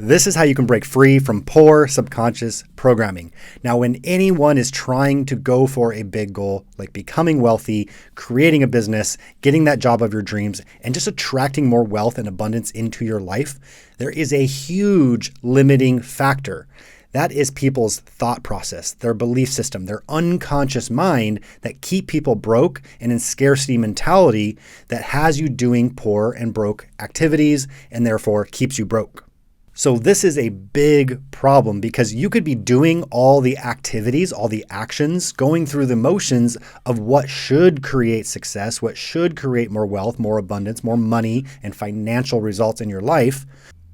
This is how you can break free from poor subconscious programming. Now, when anyone is trying to go for a big goal, like becoming wealthy, creating a business, getting that job of your dreams, and just attracting more wealth and abundance into your life, there is a huge limiting factor. That is people's thought process, their belief system, their unconscious mind that keep people broke and in scarcity mentality that has you doing poor and broke activities and therefore keeps you broke. So this is a big problem because you could be doing all the activities, all the actions, going through the motions of what should create success, what should create more wealth, more abundance, more money, and financial results in your life.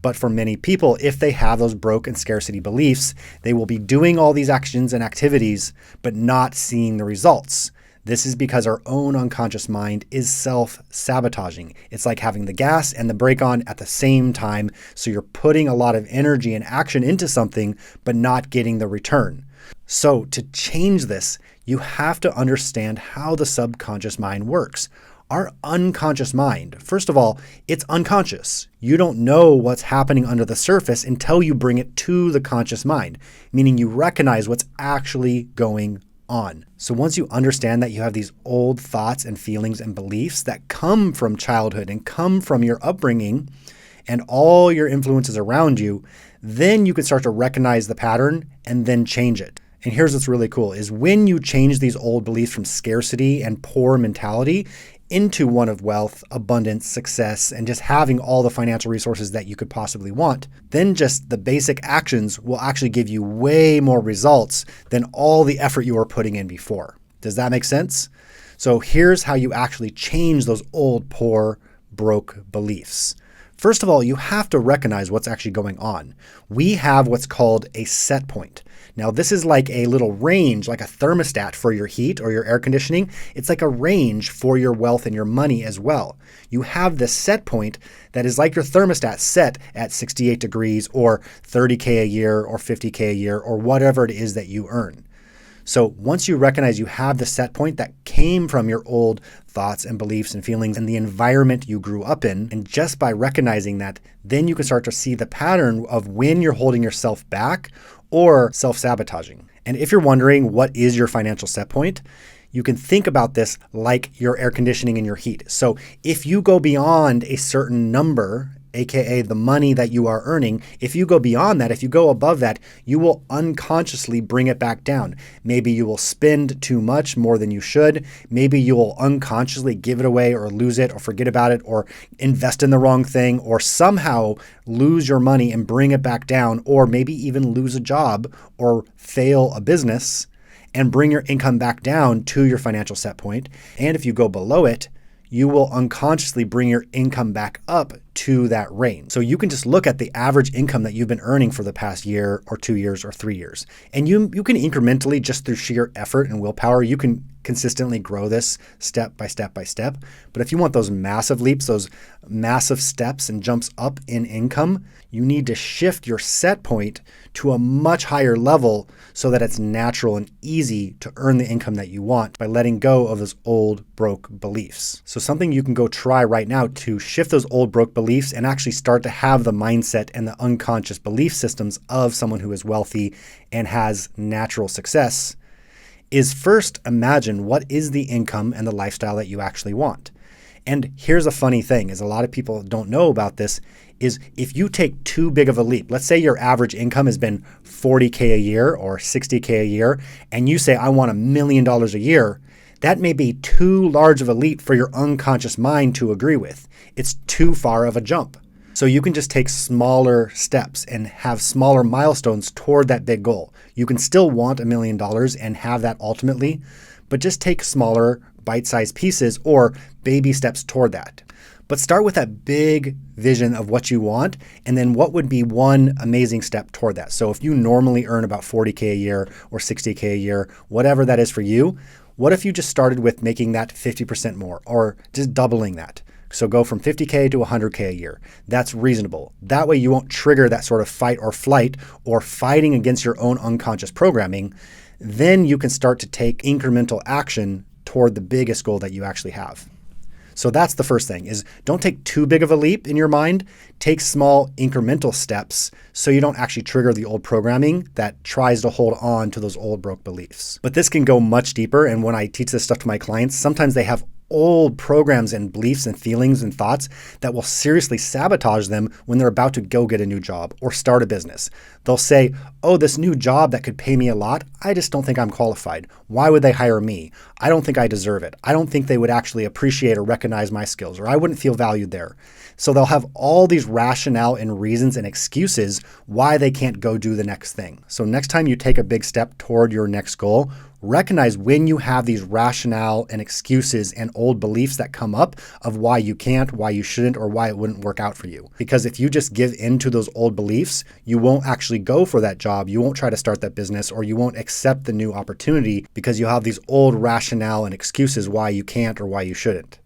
But for many people, if they have those broke and scarcity beliefs, they will be doing all these actions and activities, but not seeing the results. This is because our own unconscious mind is self-sabotaging. It's like having the gas and the brake on at the same time. So you're putting a lot of energy and action into something, but not getting the return. So to change this, you have to understand how the subconscious mind works. Our unconscious mind, first of all, it's unconscious. You don't know what's happening under the surface until you bring it to the conscious mind, meaning you recognize what's actually going on. So once you understand that you have these old thoughts and feelings and beliefs that come from childhood and come from your upbringing and all your influences around you, then you can start to recognize the pattern and then change it. And here's what's really cool is when you change these old beliefs from scarcity and poor mentality into one of wealth, abundance, success, and just having all the financial resources that you could possibly want, then just the basic actions will actually give you way more results than all the effort you were putting in before. Does that make sense? So here's how you actually change those old, poor, broke beliefs. First of all, you have to recognize what's actually going on. We have what's called a set point. Now, this is like a little range, like a thermostat for your heat or your air conditioning. It's like a range for your wealth and your money as well. You have this set point that is like your thermostat set at 68 degrees or 30K a year or 50K a year or whatever it is that you earn. So once you recognize you have the set point that came from your old thoughts and beliefs and feelings and the environment you grew up in, and just by recognizing that, then you can start to see the pattern of when you're holding yourself back or self-sabotaging. And if you're wondering what is your financial set point, you can think about this like your air conditioning and your heat. So if you go beyond a certain number, aka the money that you are earning, if you go beyond that, if you go above that, you will unconsciously bring it back down. Maybe you will spend too much, more than you should. Maybe you will unconsciously give it away or lose it or forget about it or invest in the wrong thing or somehow lose your money and bring it back down, or maybe even lose a job or fail a business and bring your income back down to your financial set point. And if you go below it, you will unconsciously bring your income back up to that range. So you can just look at the average income that you've been earning for the past year or 2 years or 3 years. And you can incrementally, just through sheer effort and willpower, you can consistently grow this step by step by step. But if you want those massive leaps, those massive steps and jumps up in income, you need to shift your set point to a much higher level so that it's natural and easy to earn the income that you want by letting go of those old broke beliefs. So something you can go try right now to shift those old broke beliefs and actually start to have the mindset and the unconscious belief systems of someone who is wealthy and has natural success is first imagine what is the income and the lifestyle that you actually want. And here's a funny thing is a lot of people don't know about this is if you take too big of a leap, let's say your average income has been 40K a year or 60K a year, and you say, I want $1 million a year, that may be too large of a leap for your unconscious mind to agree with. It's too far of a jump. So you can just take smaller steps and have smaller milestones toward that big goal. You can still want $1 million and have that ultimately, but just take smaller bite-sized pieces or baby steps toward that. But start with that big vision of what you want, and then what would be one amazing step toward that. So if you normally earn about 40K a year or 60K a year, whatever that is for you, what if you just started with making that 50% more or just doubling that? So go from 50K to 100K a year. That's reasonable. That way you won't trigger that sort of fight or flight or fighting against your own unconscious programming. Then you can start to take incremental action toward the biggest goal that you actually have. So that's the first thing, is don't take too big of a leap in your mind. Take small incremental steps so you don't actually trigger the old programming that tries to hold on to those old broke beliefs. But this can go much deeper. And when I teach this stuff to my clients, sometimes they have old programs and beliefs and feelings and thoughts that will seriously sabotage them when they're about to go get a new job or start a business. They'll say, oh, this new job that could pay me a lot, I just don't think I'm qualified. Why would they hire me? I don't think I deserve it. I don't think they would actually appreciate or recognize my skills, or I wouldn't feel valued there. So they'll have all these rationale and reasons and excuses why they can't go do the next thing. So next time you take a big step toward your next goal, recognize when you have these rationale and excuses and old beliefs that come up of why you can't, why you shouldn't, or why it wouldn't work out for you. Because if you just give in to those old beliefs, you won't actually go for that job, you won't try to start that business, or you won't accept the new opportunity because you have these old rationale and excuses why you can't or why you shouldn't.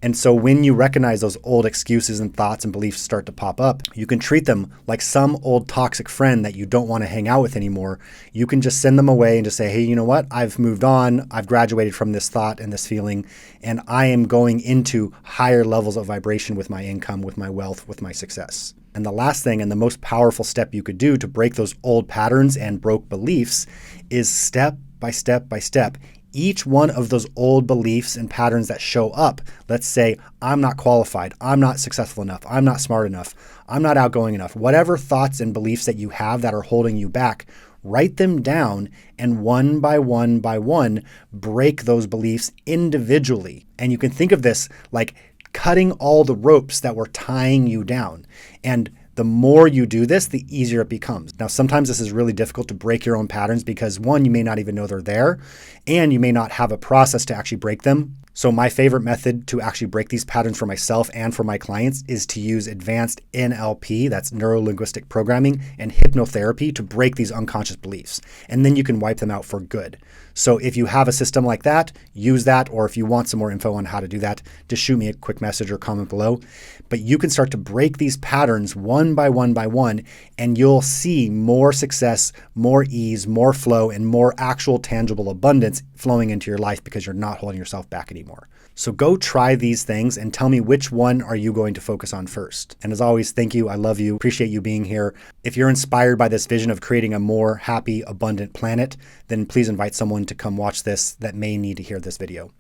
And so when you recognize those old excuses and thoughts and beliefs start to pop up, you can treat them like some old toxic friend that you don't want to hang out with anymore. You can just send them away and just say, hey, you know what? I've moved on. I've graduated from this thought and this feeling, and I am going into higher levels of vibration with my income, with my wealth, with my success. And the last thing and the most powerful step you could do to break those old patterns and broke beliefs is step by step by step. Each one of those old beliefs and patterns that show up, let's say, I'm not qualified, I'm not successful enough, I'm not smart enough, I'm not outgoing enough, whatever thoughts and beliefs that you have that are holding you back, write them down and one by one, break those beliefs individually. And you can think of this like cutting all the ropes that were tying you down. And the more you do this, the easier it becomes. Now, sometimes this is really difficult to break your own patterns because one, you may not even know they're there, and you may not have a process to actually break them. So my favorite method to actually break these patterns for myself and for my clients is to use advanced NLP, that's neuro-linguistic programming, and hypnotherapy to break these unconscious beliefs. And then you can wipe them out for good. So if you have a system like that, use that. Or if you want some more info on how to do that, just shoot me a quick message or comment below. But you can start to break these patterns one by one, and you'll see more success, more ease, more flow, and more actual tangible abundance flowing into your life because you're not holding yourself back anymore. So go try these things and tell me which one are you going to focus on first. And as always, thank you. I love you. Appreciate you being here. If you're inspired by this vision of creating a more happy, abundant planet, then please invite someone to come watch this that may need to hear this video.